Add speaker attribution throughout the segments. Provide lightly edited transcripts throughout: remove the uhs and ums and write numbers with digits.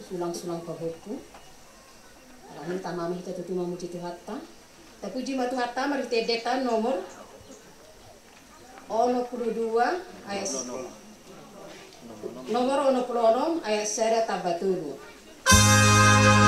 Speaker 1: Sulang-sulang pahoku. Kami tamami kita tutu mamuji tu hatta. Tapi uji matu hatta mari tedekan nomor 22 ayat nomor 26 ayat sere tabatulu.
Speaker 2: Bye.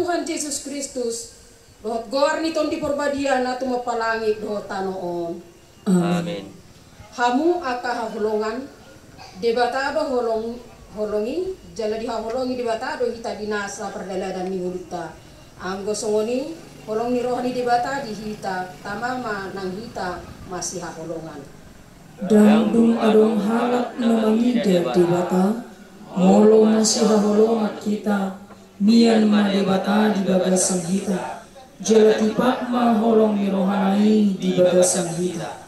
Speaker 1: Tuhan Yesus Kristus, dohot gor niton di perbadian na tumapalangit dohot tanoon.
Speaker 2: Amin.
Speaker 1: Hamu aka hahulongan, debatado holongi, jala di haholongi debatado hita dinasa perdaladan ni hulita. Anggo songoni, holongi rohani debata di hita, tamama nang hita masih haholongan.
Speaker 3: Dangdung adong halak na mangide debata, molo masih haholongat kita, mian ma debata di bagasan hita, jala tipak ma holongi rohani di bagasan hita.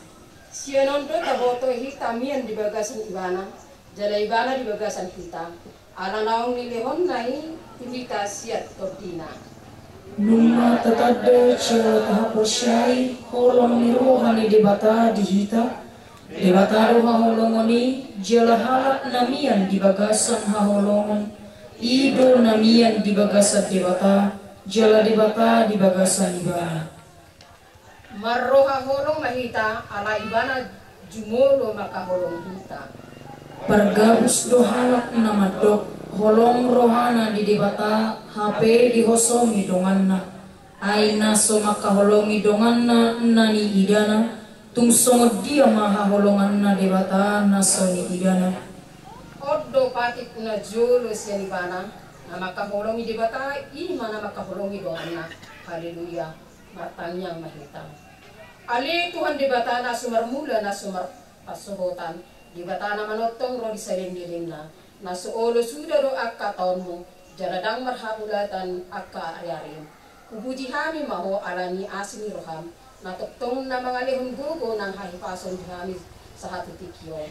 Speaker 1: Sianon do taboto hita mian di bagasan ibana, jala ibana di bagasan kita. Ala naong nilehon nai hita siat tordina.
Speaker 3: Numa tatade jala tahaposyai holongi rohani debata di hita, debata roha holongoni jala halak namian di bagasan haholongon, ido namian di bagasan debata, jala debata di bagasan ibana.
Speaker 1: Marroha holong mahita ala ibana jumolo maka holong hita.
Speaker 3: Pergabus do halak namadok holong rohana di debata HP dihosongi donganna, aina so maka holongi donganna nani idana, tungsongod dia maha holonganna debata nasoni idana.
Speaker 1: Oddo patik na jolo sian ibana na maka holongi debata mana maka holongi donganna. Haleluya. Matanyang mahita. Ali Tuhan debata na sumarmula na sumar pasohotan. Debata na manotong ro di salindiling na suolo suda ro akka taonmu. Jaradang marhabulatan akka ayarin. Kubuji hami maho alani asini roham. Natoktong na mga lehon gugo ng hahipason di hami sa hatutikyo.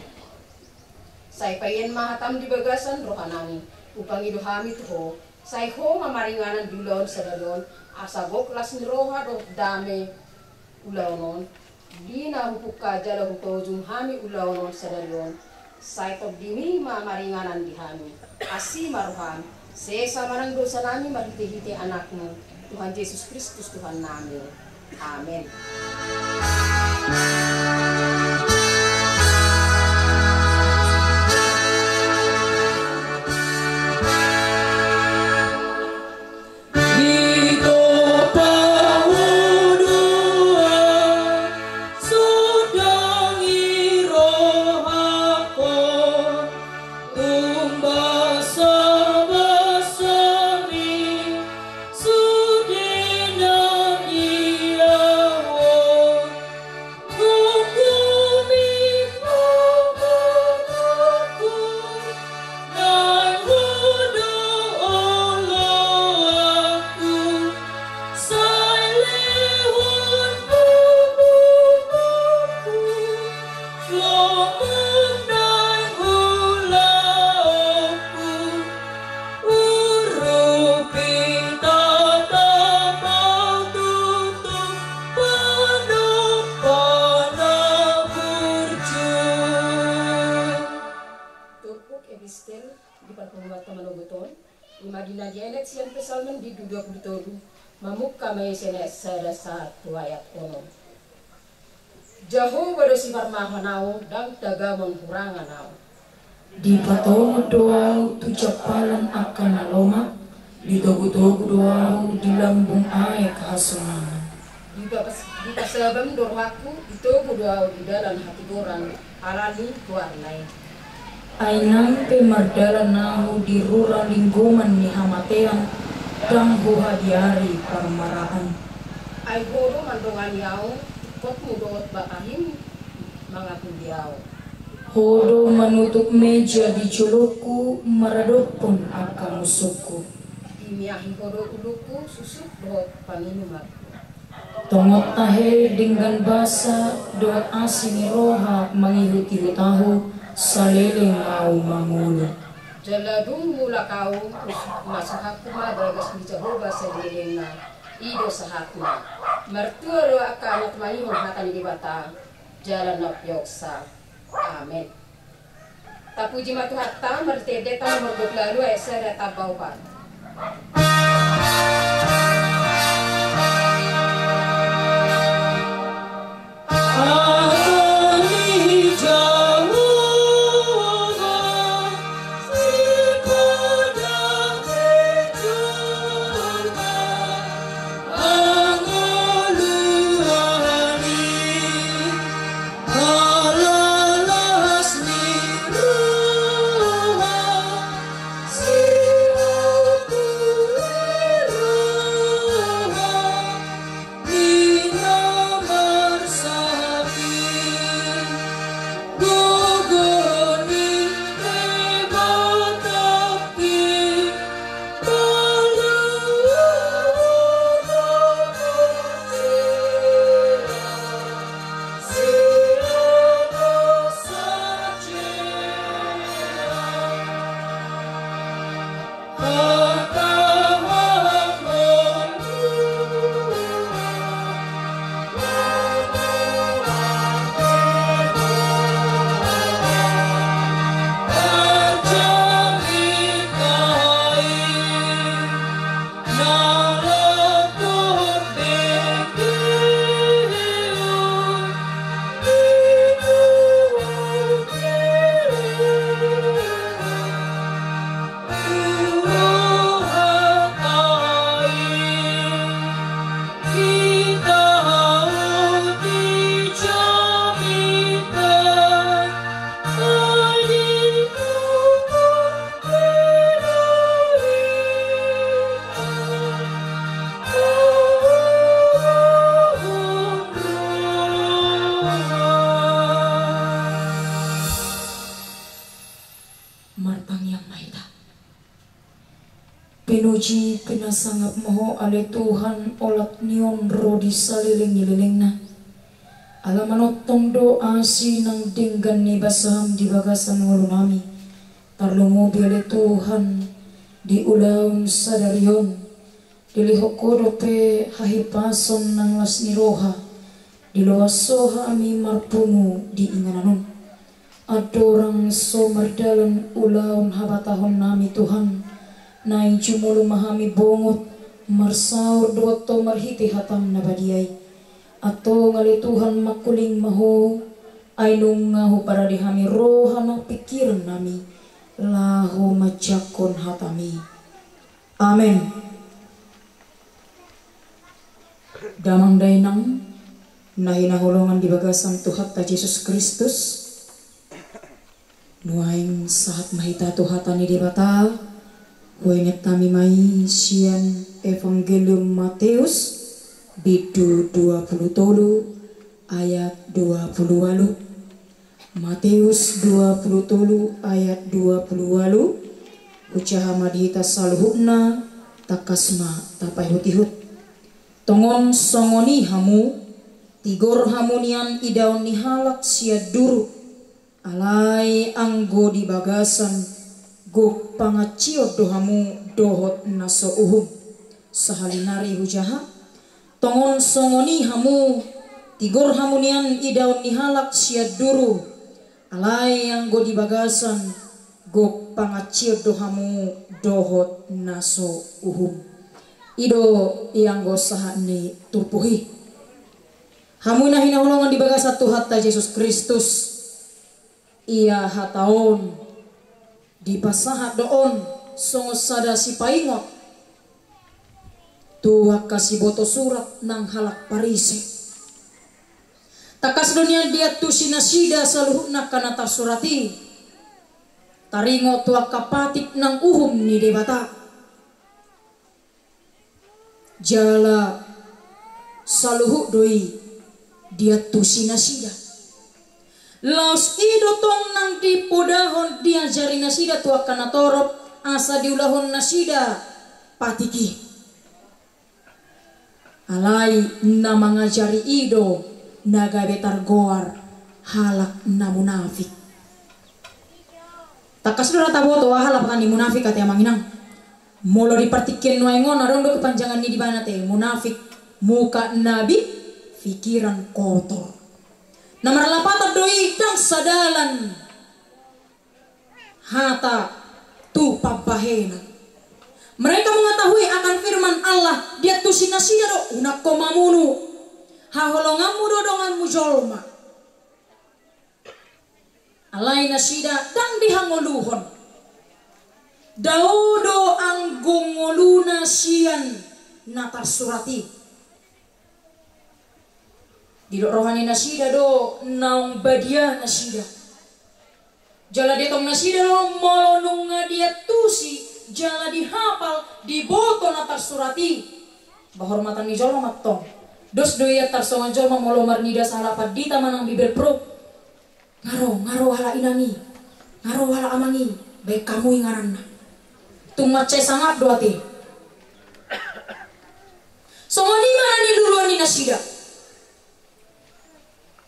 Speaker 1: Say payen mahatam di bagasan rohanami. Upang iduhami tuho. Say ho mamaringanan bilon sa dalon. Asagok las ni roha do dame ulaunon. Di na hupuka jala hutojum hami ulaunon sa dalon. Say to dimi mamaringanan di hami. Asi maruhan. Sesa manang dosa nami mahiti-hiti anakmu. Tuhan Yesus Kristus Tuhan namin. Amen. Jehovah do si marmahanau dang dagamon huranganau.
Speaker 3: Di patong doau tu japalan akan naloma, di togu-togu doau di lambung air kehasungan.
Speaker 1: Di kasabam dorhaku di togu doau di dalam hati orang halali kuarnai.
Speaker 3: Ainang pemardalan nahu di rura lingkungan ni hamatean dang buhadiari parmaraan.
Speaker 1: Ay bodo mandongan yau. Kot mudot bakahim mga kundiaw.
Speaker 3: Hodo menutup meja di culukku meredopun akan musuhku.
Speaker 1: Dimiahi hodo uluku susuk dohot panginumat.
Speaker 3: Tongok tahe dengan basa doat asing roha mengikuti tahu salele mau mangulu.
Speaker 1: Jaladung mula kau masuhaku madagas di Jehovah saleleng na ido sahatna. Mertua lo akan at mahimong hatan di bata jalan na piyoksa. Amen. Tapuji matuhatta mertede tang merdoglalu ay sere tabaupan.
Speaker 3: sangap maho ale Tuhan olat nion rodi saliling-lilingna. Ala manotong doa sinang dinggan ni basam di bagasan walu nami. Tarlungo biale Tuhan di ulaun sadarion. Dilihokodo pe hahipason nang las ni roha. Diloasoha ami marpungu di ingananon. Adorang so mardalan ulaun habatahon nami Tuhan. Nai cumulu mahami bongot marsaur doto marhiti hatam nabadiay. Ato ngali Tuhan makuling maho ainung ngaho para dihami rohana pikiran nami lahu majakon hatami. Amen. Damang dainang nahinahulungan di bagasan Tuhan ta Yesus Kristus nuaing saat mahita tuhatani di bata huenet tami mai sian Evangelium Matius bidu 20 ayat 28. Matius 20 ayat 28. Ucaha madita saluhukna takasma tapai hutihut. Tongon songoni hamu tigor hamunian idaun nihalak siad duru alai anggo di bagasan gok pangaciot dohamu dohot naso uhum sahalinari hujaha. Tongon songoni hamu tigor hamunian idaun nihalak siad duru alai yang go di bagasan gok pangaciot dohamu dohot naso uhum ido yang go sahani tupuhi hamu nahinahulungan di bagasa Tuhan ta Yesus Kristus ia hataon di pasahat doon songos sada si paingot tuwa kasih boto surat nang halak parisi. Takas dunia dia tu sinasida saluhukna kanata surati. Taringo tuwa kapatik nang uhum ni debata. Jala saluhuk doi dia tu sinasida. Laos idotong nang dipodahon dia jari nasida tuwa kanatorop asa diulahon nasida patiki. Alai na mangajari ido naga betar goar halak na munafik. Takas dora taboto halap kan di munafik kata manginang. Molo dipartikin nuengon arondo kepanjangan ni di bana teh munafik muka nabi pikiran kotor. Nomor 8 doi dang sadalan hata tu pabahena. Mereka mengetahui akan firman Allah dia tu sinasida do unak komamunu haholongamu dodongan mujolma alai nasida dang dihangoluhon daudo anggongoluna sian natar surati didok rohani nasida do naung badia nasida jala detong nasida do molonunga dia tusi jala dihapal diboto natar surati bahormatan ni jolma matong dos doya tar songan jolma molomar nida salapat dita manang bibir pro ngaro hala inani ngaro hala amangi baik kamu ingaranna tumace sangat doati songan ni mana ni duluan ni nasida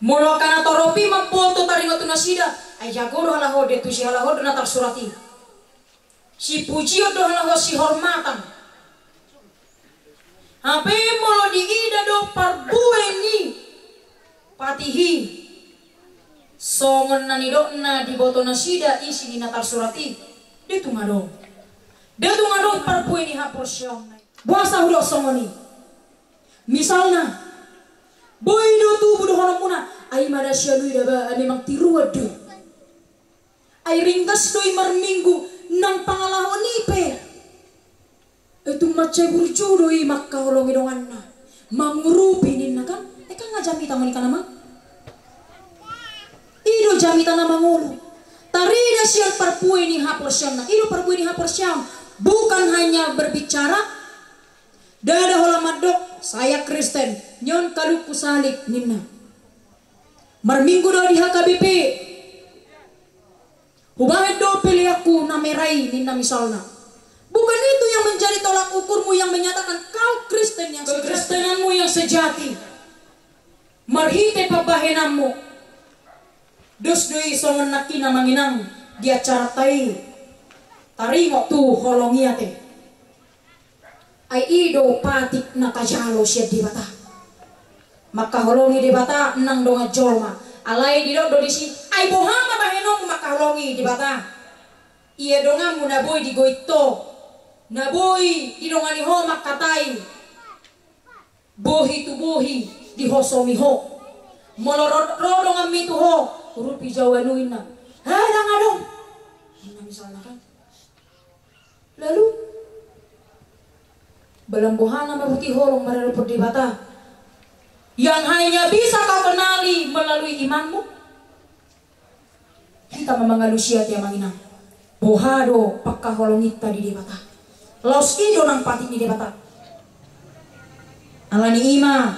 Speaker 3: molo kana toropi mampoto taringo tu nasida ay jagoro hala hode tu si hala hode natar surati si pujio doh si hormatan. Hape molo di ida do parbueni patihi. Songon nani do na di boto nasida isi di natar surati. Dia tungado parbueni haporsyong. Buasa udah songoni. Misalnya boy do tu budo hono muna ay madasya lui daba memang tiruad do. Ay ringkas doi marminggu nang pangalahon ipe itu macai burjudo i makkaholong idongan na mangurupi ninna kan eka ngajamita mo ni kanama ido jamita na mangulu tarida siya parpue ni haporsyam na ido parpue ni haporsyam bukan hanya berbicara dada holamadok saya Kristen nyon kaluku salik ninna marminggu do di HKBP Hubahin do pilih aku na meray nina misalna
Speaker 2: Bukan itu yang menjadi tolak ukurmu yang menyatakan kau Kristen yang sejati.
Speaker 3: Kekristenanmu yang sejati. Marhite pabahenanmu. Dus doi songon nakina manginang dia caratai. Tarimo tu holongiate. Ay ido patik nakajalo siya di bata. Makaholongi di bata nang donga jolma. Alay di do disi ay bohama bahenom makaholongi di bata. Iya dongamu naboy di goito. Naboy di dongani ho makatai. Bohi tu bohi di hosomiho. Molorod ngami tu ho. Urupi jawanuin na. Hada ngadong. Nah misalnya kan. Lalu belembuhana mabuti holong mararupod di bata. Yang hanya bisa kau kenali melalui imanmu. Kita memangalusia tiang manginang. Bohado pakaholongita di bata. Laos ido nang pati di bata. Alani ima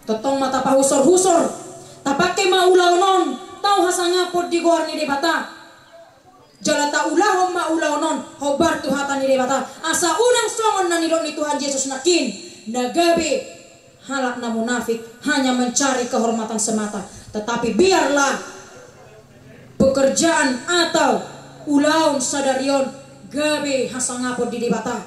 Speaker 3: totong mata pahusor-husor tapake maulaw non tau hasangapod di goar ni debata. Jalata ulahom maulaw non hobar tuhatan ni debata. Asa unang songon na nilon ni Tuhan Yesus nakin nagabi halak na munafik hanya mencari kehormatan semata. Tetapi biarlah pekerjaan atau ulaun sadarion gabe hasangapod di debata.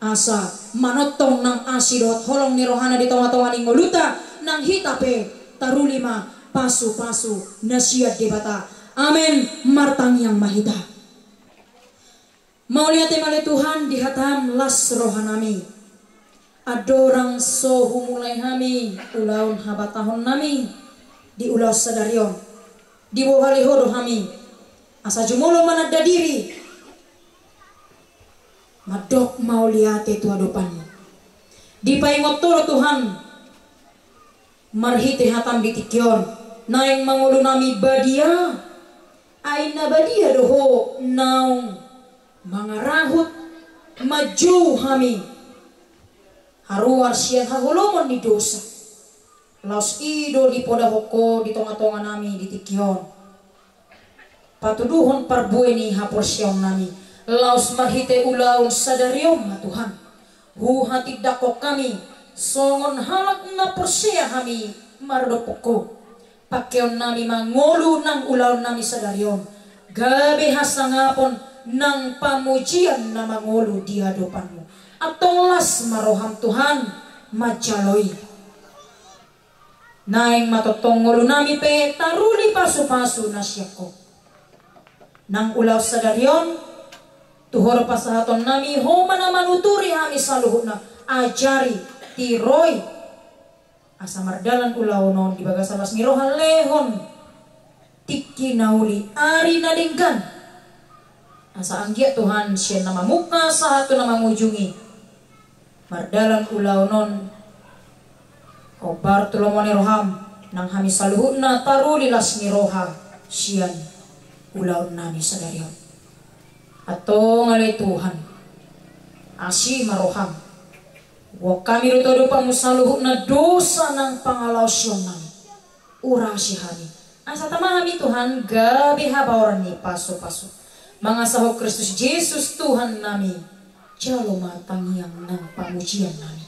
Speaker 3: Asa manotong nang asidot holong ni rohana di tonga-tonga ni ngoluta nang hitape tarulima pasu-pasu nasiat debata. Amen martang yang mahita. Mau lihat emale Tuhan dihatam las rohanami. Adorang sohu mulai hami ulaun habatahon nami di ulau sadarion di wahali hodo hami. Asa jumolo manada diri. Madok mau lihat itu adopanmu. Di paingotoro Tuhan. Marhite hatam ditikyon. Naing mangulu nami badia. Ay na badia doho naung. Mangarahut. Maju hami. Haruar siyan hagulomon di dosa. Laos ido di poda hoko di tonga-tonga nami ditikyon. Patuduhon parbueni haporsyong nami. Laos marhite ulaun sadariom na Tuhan. Huhatid dako kami. Songon halak na porsya kami. Mardopoko. Pakyaon nami mangolo ng ulaun nami sadariom. Gabi hasangapon ng pamujian na mangolo di hadapanmu. At tonglas maroham Tuhan. Majaloy. Naing matotongolo nami pe taruli pasu-pasu na siya ko. Nang ulaw sa daryon, tuhor pasahaton nami, homa na manuturi hami sa luhut na ajari, tiroy. Asa mardalan ulaw non, di baga sa mas mirohan lehon, tiki nauli, ari nalinggan. Asa anggia Tuhan, siya na mamuka sa hato na mangujungi. Mardalan ulaw non, o Bartolomone roham, nang hami sa luhut na tarulilas ni roha, siyan. Ulaw nami sa daryon. Ato ngalay Tuhan. Asi maroham. Huwag kami rutodo pa mo sa luhut na dosa ng pangalawsyon nami. Urasi hami. Asa tamahami Tuhan, gabi habawaran ni paso-paso. Mga sahog Kristus Jesus Tuhan nami. Jalo matangyang ng pamujian nami.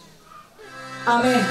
Speaker 3: Amen.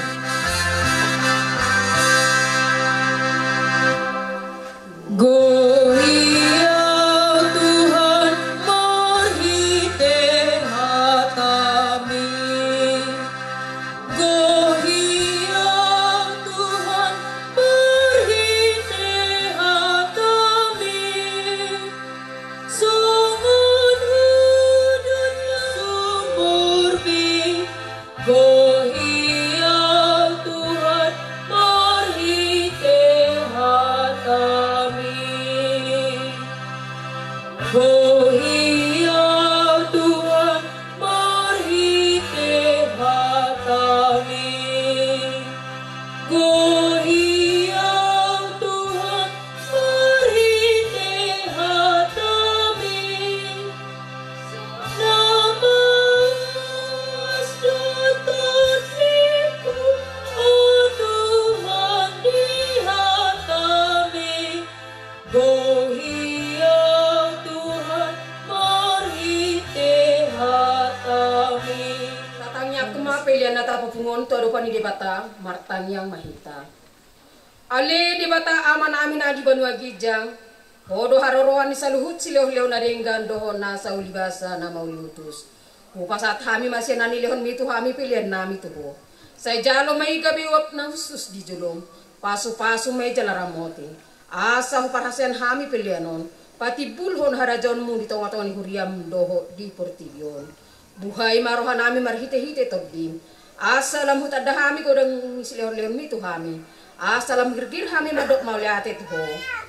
Speaker 1: debata papungon to pani debata martang yang mahita. Ale debata aman amin agi banua gijang. Hodo haroroan ni saluhut sileo-leo na ringgan dohon na sa ulibasa na mauliutus. Upasat hami masih nani lehon mitu hami pilihan nami tuho. Say jalo may gabi wap na husus di julong. Pasu-pasu may jalaramoti. Asa huparhasen hami pilihanon. Pati bulhon harajon mo di tawa-tawa ni huriam doho di portilyon. Buhay marohan nami marhite-hite togdim. Asa lam hutad hami kodang sileo-leon mitu hami. Asa lam girgir hami madok mauliate tuho.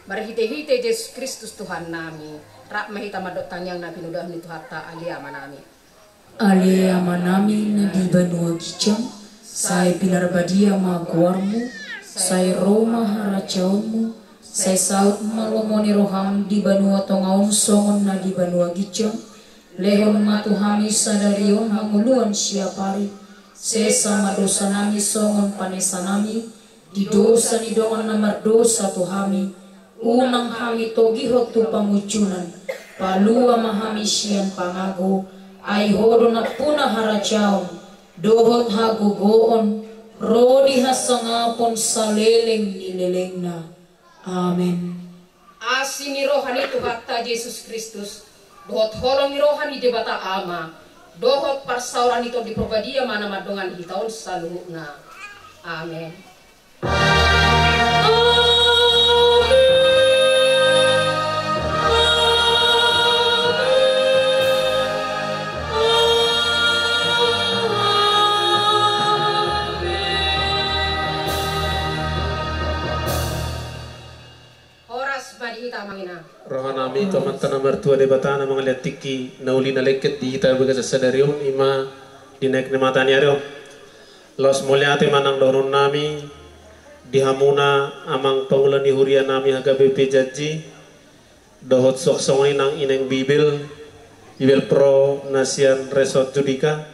Speaker 1: Marhite-hite Yesus Kristus Tuhan nami. Rak mahita madok tangyang na pinudah ni Tuhata aliama nami.
Speaker 3: Aliama nami na di banua gijang. Say pinarbadia maguarmu. Say Roma haracaunmu. Say saut malomoni roham di banua tongaon songon na di banua gijang. Lehon matuhami sadarion hanguluan siapari. Sesama dosa nami songon panesa nami. Di dosa ni dongan namar dosa tuhami. Unang hami togihot tu pamucunan. Palua mahami sian pangago. Ay hodo na puna haracaon. Dohot hagugoon. Rodi hasangapon sa leleng nileleng na. Amen.
Speaker 1: Asini rohani Tuhata Yesus Kristus. Dohot holong rohani debata ama. Dohot parsauran ito di probadia mana madongan hitaon sa luhuk na. Amen.
Speaker 4: Rohanami teman-teman mertua debatana mengalir tiki nauli naleket di kita bekas sadarion ima dinek nematani arion los mulyate manang dorun nami dihamuna amang pangulan di huria nami haga BP jaji dohot sok songoni nang ineng bibil pro nasian resort judika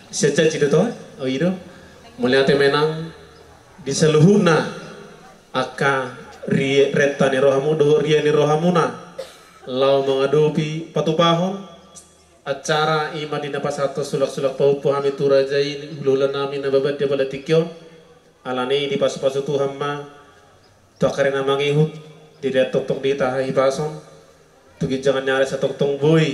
Speaker 4: sejaji itu toh oh itu mulyate menang di seluhuna aka reta ni rohamu doho ria ni rohamuna lau mengadopi patupahon acara ima di napasato sulak-sulak paupu hami turajai hululan nami nababat dia bala tikyon alani di pasu-pasu Tuhan ma tuakare na mangihut di dia tok-tok di tahahi pason tugi jangan nyari sa tok-tok boy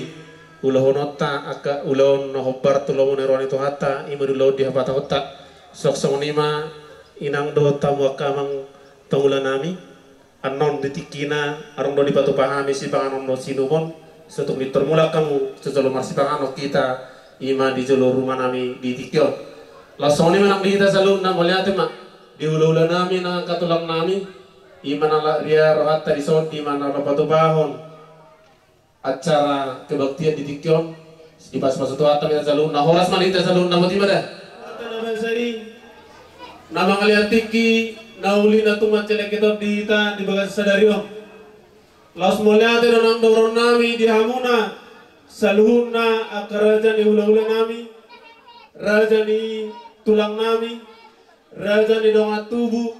Speaker 4: ulahonota aka ulahon nohobar tulawon ni rohani Tuhata ima dulaw di hapata hota sok-sok nima inang doho tamu akamang tangulan nami anon ditikina arong do di batu pahami si panganon no sinumon setuk ditermula kamu sejolo marsi panganon kita ima di jolo rumah nami di tikyo lasoni menang di kita salun na melihat mak di ula-ula nami na katulang nami ima na ria rohat tadi son di mana batu pahon acara kebaktian di tikyo di pas masuk tuh atam kita salun na horas malita salun na mati mana nama sari nama ngaliat tiki nauli na tumat celek kita di bagas sadarion las mulyate nang doron nami di hamuna saluhuna akaraja ni ula-ula nami raja ni tulang nami raja ni dongat tubuh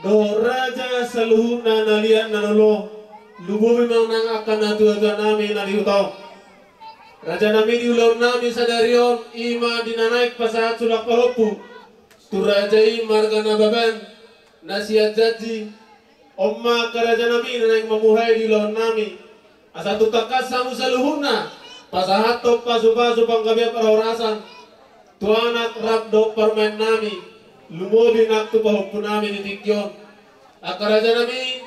Speaker 4: do raja saluhuna nalian nanolo lubo memang nang akan natu-atu nami naliutau raja nami di ula nami sadarion ima dinanaik pasahat sulak pahopu turajai margana baban nasihat jaji omma karaja nami nang mamuhay di lawan nami asatu takas samu saluhuna pasahat top pasu-pasu panggabiak parahorasan tuanak rabdo permain nami lumobi naktu pahupu nami di tikyon akaraja nami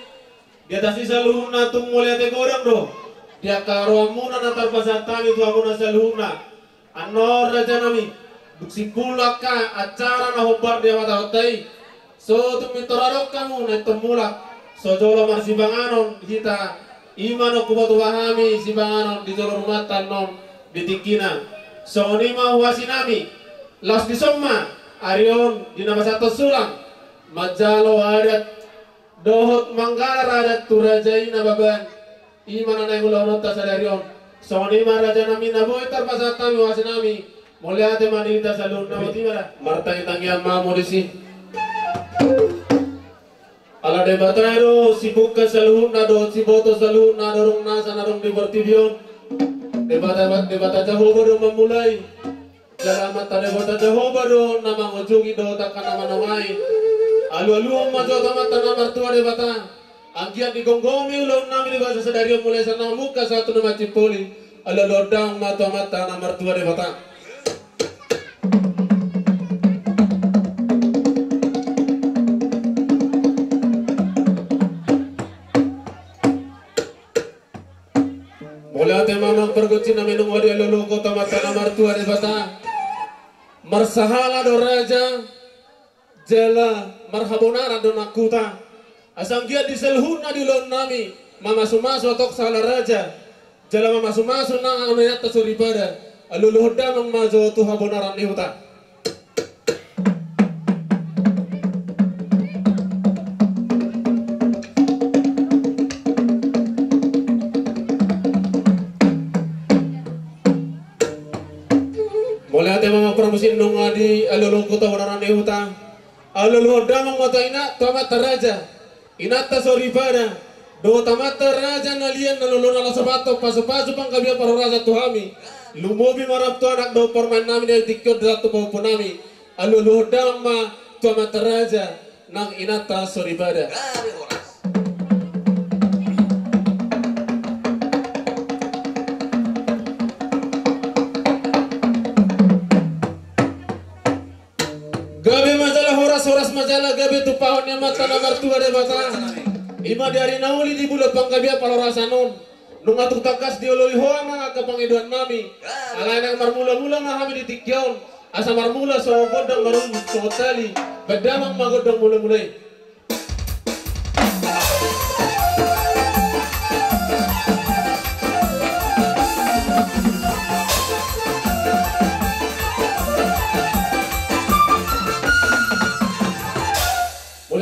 Speaker 4: di atas saluhuna tung mulia tegorang do dia karuamuna natar pasahat tami tuamuna saluhuna anor raja nami buksipulaka acara na hobar dia mata-hotai so tumitorarok kamu na temulak so jolo mar sibanganon kita imano kubatu wahami sibanganon di jolo rumatan non ditikina so nima huasinami las disomma arion di nama satu sulang majalo adat dohot manggala adat turajai nababan imana na ulonot tasadarion so nima raja nami naboy tarpasatami huasinami mulyate manita salun namati mara martai tanggian mamodisi ala debatero sibuk ke saluhun nado siboto saluhun nadorong nasa nadong di bertibion debata jauh baru memulai Jala mata debota Jehovah do nama ngojungi do takkan nama namai. Alu-alu majo mata nama tua debata. Angkiat digonggomi ulo nami di bahasa sedario mulai sana muka satu nama cipoli. Alu dang mata nama tua debata. Mulai tema perguci nama minum wadi alu kota mata nama tua debata. Marsahala do raja jala marhabonara do nakuta asanggia diselhuna di lon nami mama sumasu atok salah raja jala mama sumasu nang anayat tasuripada aluluhda mang majo tu habonara ni huta mulai tema promosi nungadi alulu kota habonara ni huta alulu damang mata ina tamat raja ina tasoribada do tamat raja nalian nalulu nala sabato pasu-pasu pangkabia para raja tuhami lumobi marap tu anak do permain nami dari tikot datu bau punami alulu damang ma tamat raja nang ina tasoribada gabe majalah horas majalah gabe tu pahonnya mata namar tua debata ima dari nauli di bulat pangkabia palorasanon nungatuk takas dioloi hoa mga kapangiduan nami alay nang marmula-mula mahami di tikyon asa marmula so godang marun so tali bedamang magodang mula-mulay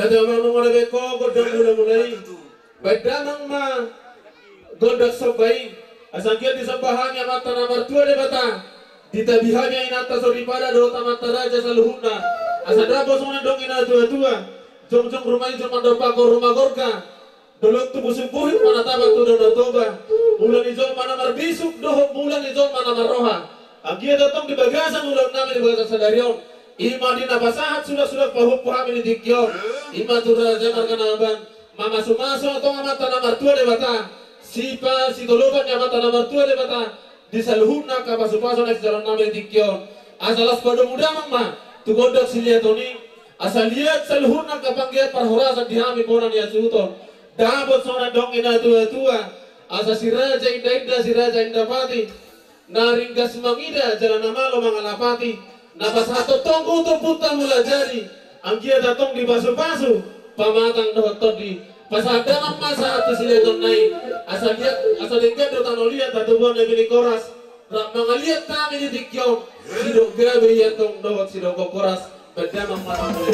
Speaker 4: Damang nunggu beko godang mulai bedamang ma godak sobai asangkia disembahannya mata namar tua debata ditabihannya inata soripara do tamata raja saluhuna asadrabo sona dong ina tua jong rumah cuma do pakor rumah gorka dolok tu busupuhin mana tabat tu do toba bulan izol mana marbisuk dohok bulan izol mana marroha angkia datang di bagasan ulang nami di bagasan sadarion ima di nabasahat sudah pahami di dikyo ima turah jamar kanaban mama sumaso atau mata namar tua debata sipa si toloban ya mata namar tua debata disaluhuna kapasupaso na jalan nami di dikyo asalas pada muda mama tu godok siliatoni asal lihat saluhuna kapanggiat parhorasa dihami moran ya suton dabot sona dong ina tua asa si raja inda pati naringgas mangida jalan namalo mangalapati napa satu tongku tu putar mula jari angkia datang di basu-basu pamatang dohot di pasadalam masa atas sileton naik asal lihat dotan oliat atau buan lebih koras rak mangaliat kami di tikyo sidok gabe ya tong dohot sidok koras bedamang mata mulai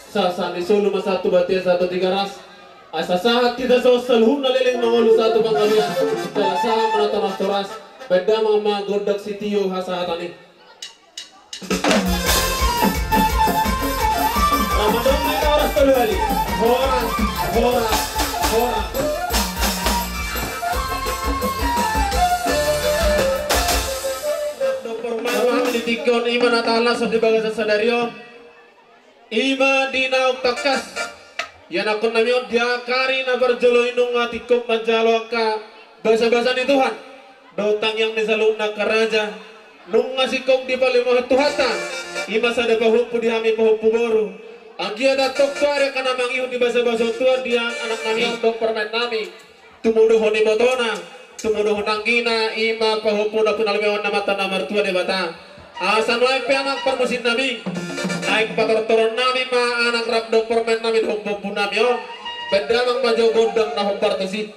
Speaker 4: Sasani solo mas satu batia satu tiga ras. Asa sahat kita sosal hum nalileng mangolu satu pangkalian. Setelah sah menata mastoras. Beda mama godak sitio hasahatani. Ramadhan ini orang terlali. Hora, hora, hora. Dokter Mama di tikon iman atala sa dibaga sa sadario. Ima dinauk takas yan ako namin dia kari na berjolo inung atikop manjalo ka basa-basa ni Tuhan dotang yang nisalung na karaja nung ngasikop di palimah tuhata ima sa dapahumpu di hami pahumpu boru agia datok tuare ka namang ihon di basa-basa Tuhan dia anak namin dok permen nami tumuduhon ni botona tumuduhon ang gina ima pahumpu na punalmewan na mata na martua de bata asan lain pe anak permusin nami naik pator-toron nami ma anak rap dok permen nami humpung nami oh beda mang majo gondang na humpar tesi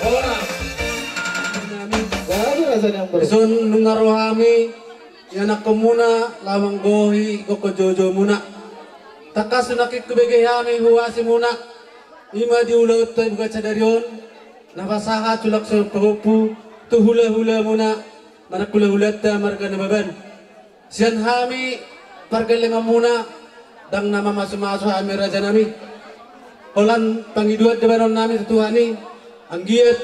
Speaker 5: Orang.
Speaker 6: Ison nungaro hami yana komuna lamang gohi koko jojo muna. Takas sunakik kubege hami huasi muna. Ima diulat tay buka cadarion. Nafasaha culak sa pahupu tu hula-hula muna. Manak hula-hula ta marga nababan. Sian hami marga lima muna. Dang nama masu-masu hami raja nami. Holan pangiduat debanon nami tutuhani. Anggiat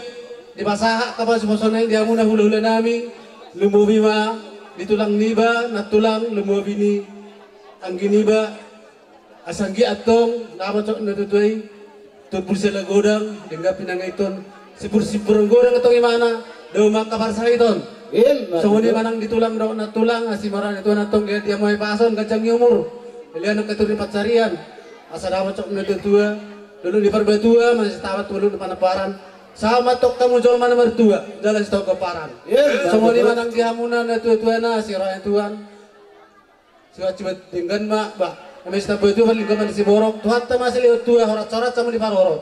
Speaker 6: di pasaha kapal sumasonay dia muna hula-hula nami. Lumubi ma ditulang niba natulang lumubi ni ang giniba asanggi atong napacok natutuay tupul sila godang hingga pinangaiton sipur-sipur ang godang atong imana daw makaparsa iton so ni manang ditulang daw natulang asimaran ito natong kaya dia may pason kacang umur ilian ang katuri patsarian asa napacok natutua dulu di perbatua masih tawat dulu di panaparan sama tok kamu jual mana mertua dalam stok keparan semua di mana dihamunan tua-tua na si rakyat tuan si wajib dengan mak bah Mesta betu balik ke si borok tuhan ta masih lihat tua horat-horat sama di paroro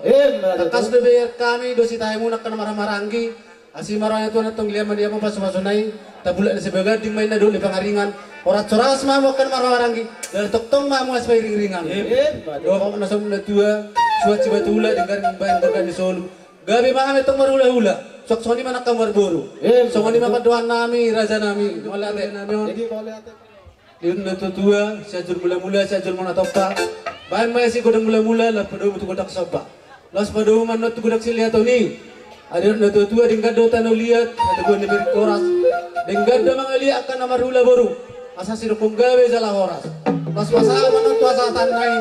Speaker 6: takas lebih kami dosi tahimu nak kena marah-maranggi asi marahnya tuan atong liam dia mau pas-pasunai tabulak si begading main dulu di pengaringan horat-horat semua mau kena marah-maranggi dari tok-tong mau aspai ring-ringan doa nasam tua suat cibat hula dengan bayang berkan di Solo gabi maham itong marula-hula sok soni mana kamar boru soni mana doan nami raja nami wala ate nami yun natutua siajur mula-mula siajur mana topta bahan maya si godang mula-mula lah pada betul godak soba las pada mana tu godak silihat ni ada natutua dingkado tanu lihat ada gua nemer koras dingkado mangali akan nama hula boru asa si rukung gawe salah horas las masalah mana tu asa tanai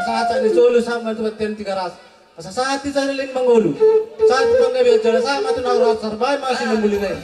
Speaker 6: asa di Solo sama tu beten 3 ras asa saat di Sarilin Mangolu saat panggawe jara sama tu naurat sarbai masih memulai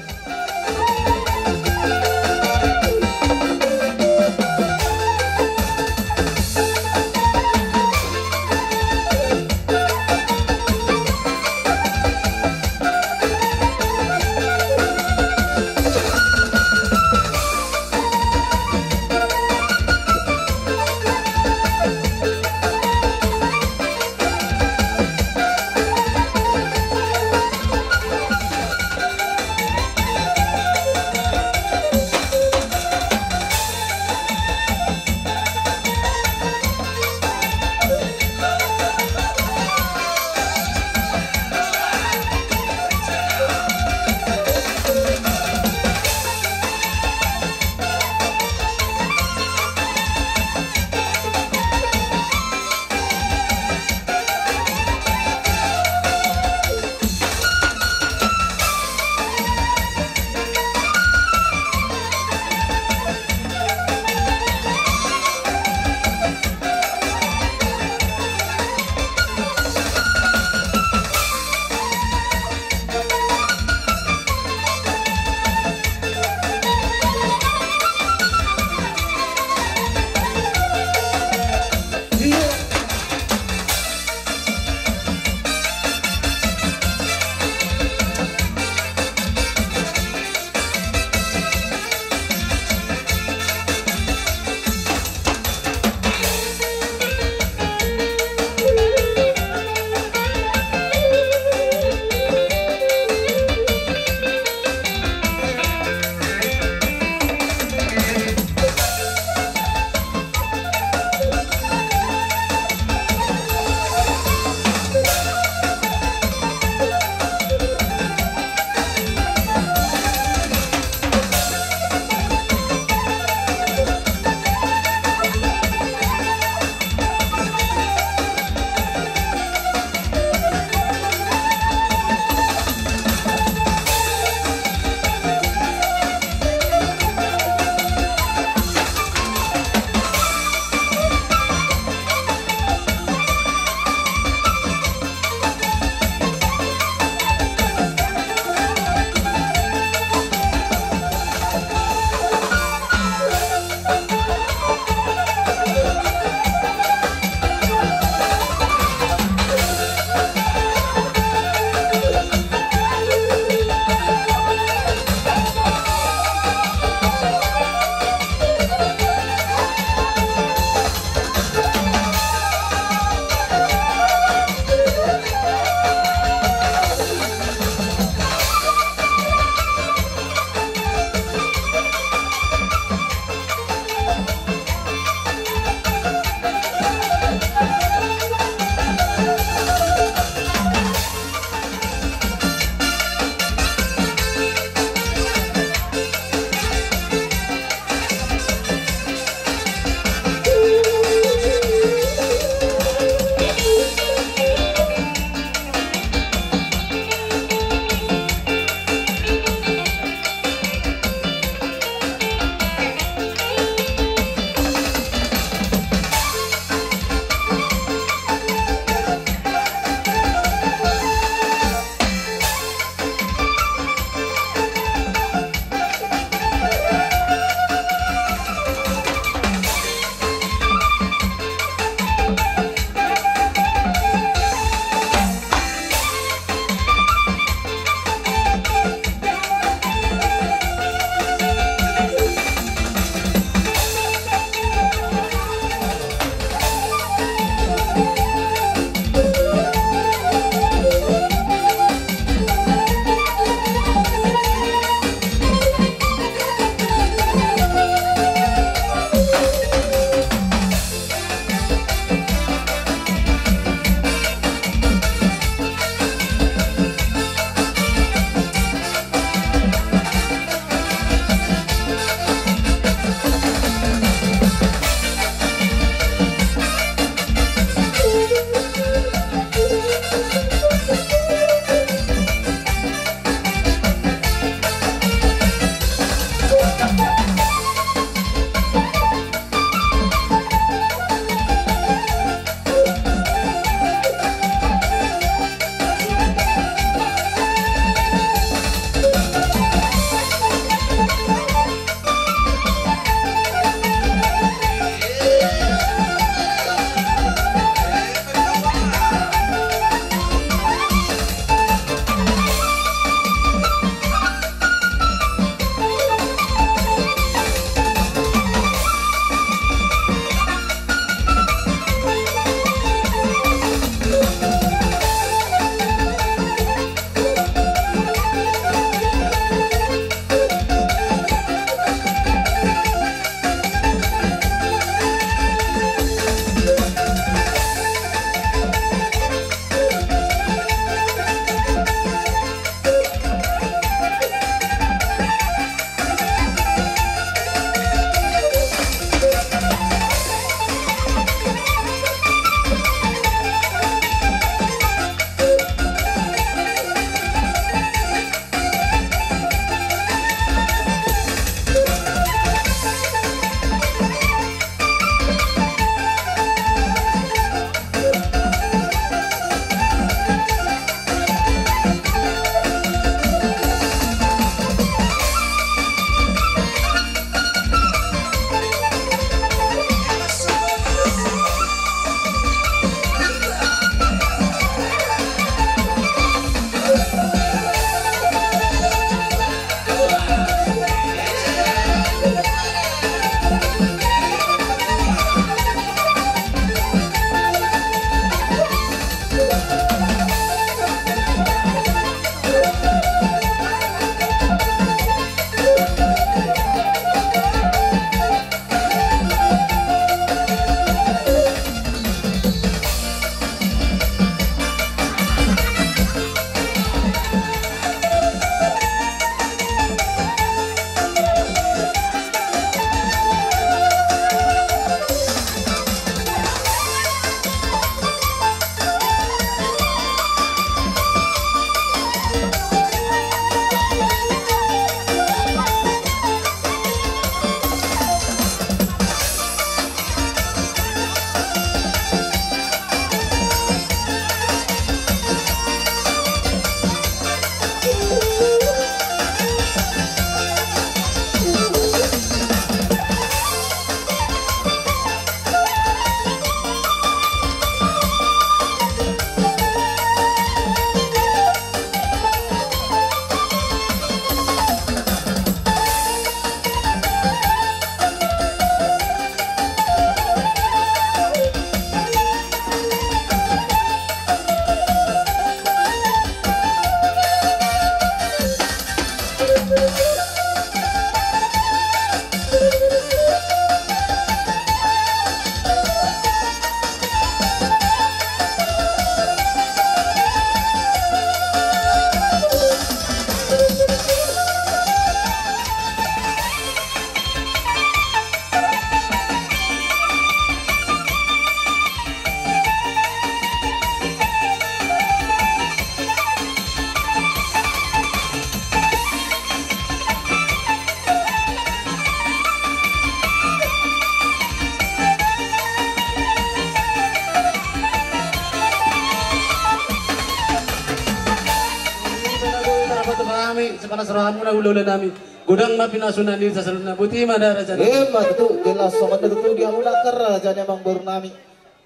Speaker 6: hami sepanas rohamu na ulo nami. Gudang ma pinasunan din sa salud na buti madara dyan.
Speaker 5: Matutu jelas sokat tutu dia muna kerja emang baru nami.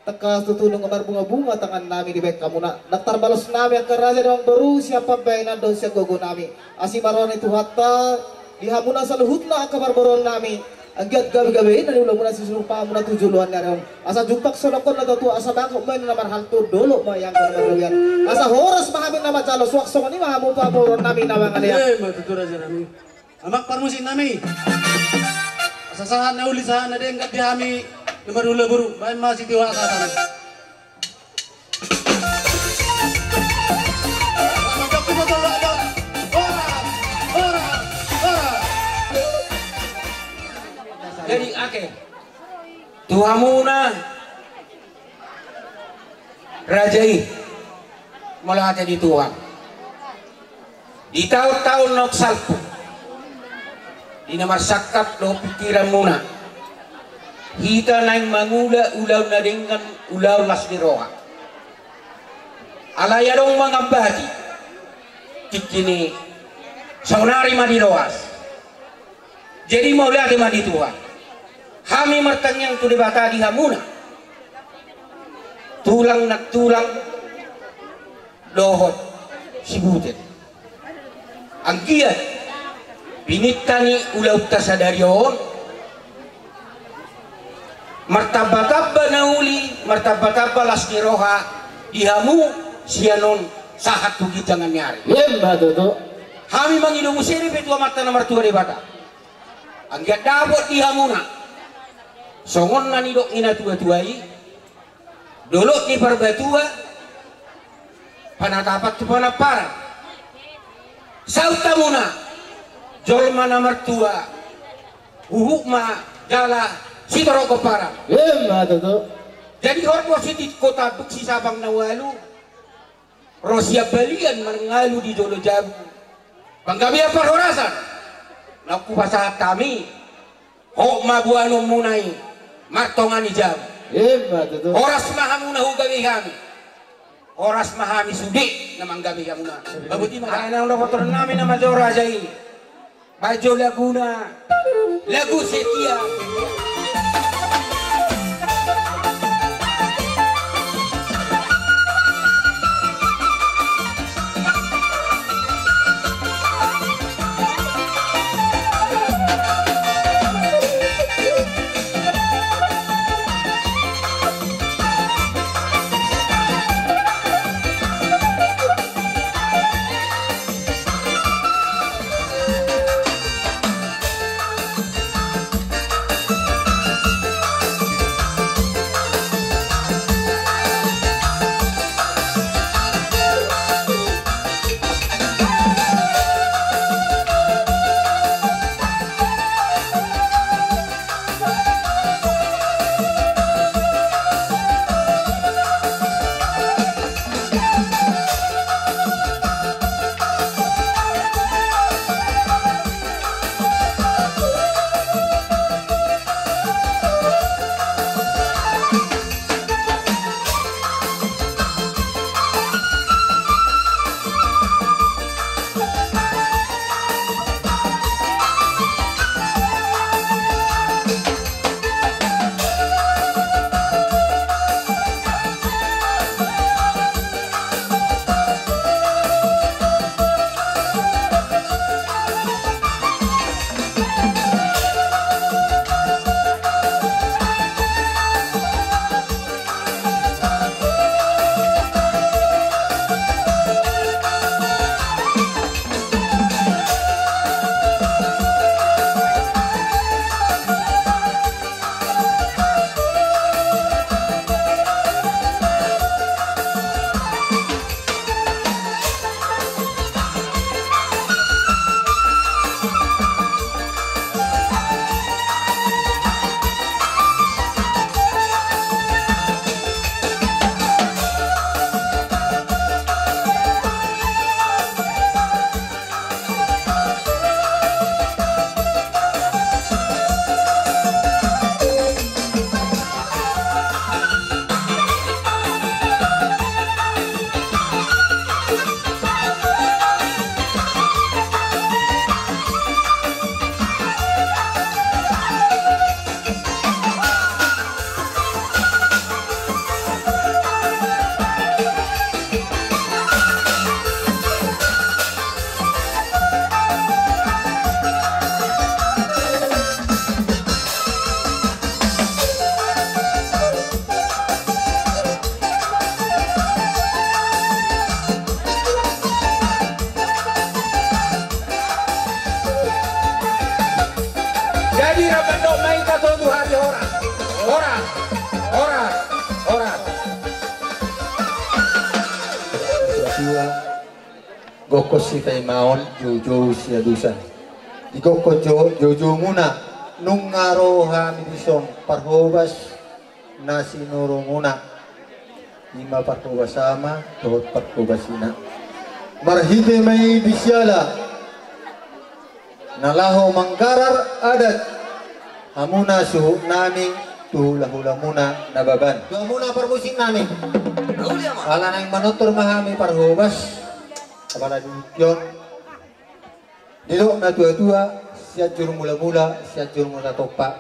Speaker 5: Tekas tutu nung bunga-bunga tangan nami di baik kamu nak. Daftar balas nami yang kerja emang baru siapa bayinan dosia gogo nami. Asi baron itu hatta dihamuna saluhutna kabar baron nami. Anggiat gabi-gabi dari ulang muna sisuruh pamuna tujuan dari asa jumpak solokon na tu asa bangkok main namar haltu dolo ma yang kemudian asa horas mahamin nama calo suak songoni mahamu pa baron nami nawang alian.
Speaker 6: Matutu raja nami. Amak parmusin nami. Asasahan na ulisahan na din kat dihami nomor ulo buru. Bayan masih tiwa katan.
Speaker 7: Jadi ake tuhamuna rajai mulai di tuang di tahun-tahun nok salpu di nama sakap lo pikiran muna hita naing mangula ulau na dengan ulau las diroha alaya dong mangabati kikini saunari madiroas jadi mau lihat madi tuang kami mertanyang tu debata di hamuna tulang nak tulang dohot sibutet angkiat binitani ulau tasadarion martabatabba nauli martabatabba lasdiroha dihamu sianon sahat tugi jangan nyari kami mangilu musiri betua mata nomor 2 debata angkiat dabot dihamuna songon nani dok ina tua-tuai dolok ni parbatua panatapat tu panapara sautamuna jolma nomor 2 uhukma jala sitoroko para jadi hormo sitit kota buksi sabang nawalu rosia balian mengalu di Jolo Jabu banggabi apa horasan naku pasahat kami hokma buano munai martongan ijab horas mahamuna hugabi kami horas mahami sudi namang gabi kamuna babuti makana ang foto namin na majora jai Bajo Laguna lagu setia Orang.
Speaker 8: Dua goko si tay maon jojo siya dusan. Igoko jojo muna nung ngaro hami disong parhobas na sinuro muna. Ima parhobas sama tuhot parhobas ina. Marhide may bisyala nalaho manggarar adat hamuna suhu naming tuhula-hula muna nababan.
Speaker 5: Dua muna permusik namin.
Speaker 8: Ala nang manotor mahami parhubas kapala diyon dilo na tua-tua siya jur mula-mula siya jur mula topa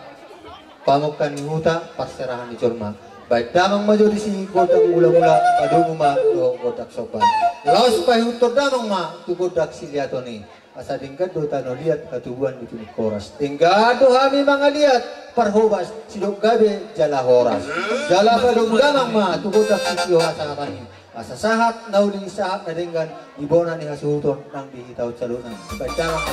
Speaker 8: pamukan ni huta parserahan ni jorma baik damang maju di si godak mula-mula padungu ma do godak sopan laos pahutor damang ma tu godak siliatoni asa dingkad do tano liat katubuan di kini koras tinggal do hami mga liat parhubas sidok gabe jala horas jala padung damang ma tu godak sisiyo asa kani asa sahat nauli sahat na dinggan ibona ni hasuhuton nang dihitaw salunan baik damang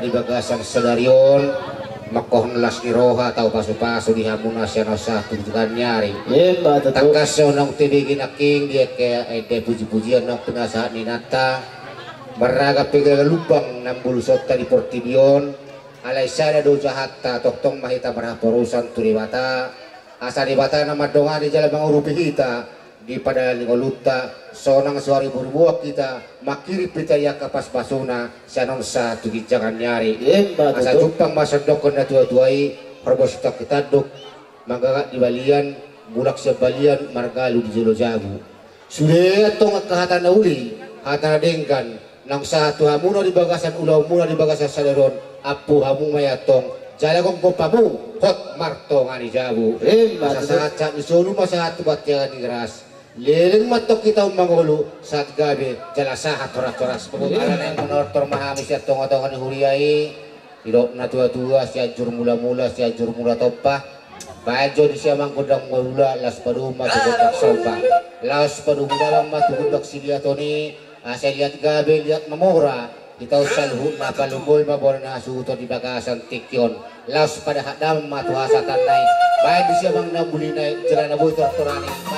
Speaker 7: di bagasan sedarion makoh nelas ni roha atau pasu-pasu di hamuna siya sah tuntukan nyari tangkas sa unang tibigin aking dia kaya ede puji-pujian ng pinasahan ni Nata maraga pigal lubang ng bulusot tadi portibion alay sana do jahatta toktong mahita maraporusan turibata asa di bata na madonga di jalan mga urupi kita di pada lingoluta sonang suari burbuak kita makiri pitaya kapas basuna sianon sa tugijangan nyari asa jupang masadokon na tuwa-tuwai horbos kita dok magagat di balian bulak sa balian margalu di jolo jabu sudah tong kahatan na uli hatan dengkan nang sa tuhamuno di bagasan ulaw muna di bagasan sadaron apu hamu mayatong jalagong kopamu hot marto nga ni jabu saat sa isulu masahat tubat yang ni ras leleng matok kita umangulo saat gabi jalasahat toras-toras pengutaran yang menortor mahami siya tonga-tonga ni huriai hidop na tua-tua siya jur mula-mula siya jur mula topah bajo di siya mangkudang mula las paduma sugudak sopa las paduma dalam matugudak siliatoni saya lihat gabi lihat memora kita salhut na palugol mabor na suto di bagasan tikyon laos pada hadam matuhasa tanay bayan di siya mang nabuli na jalan na buhay torturani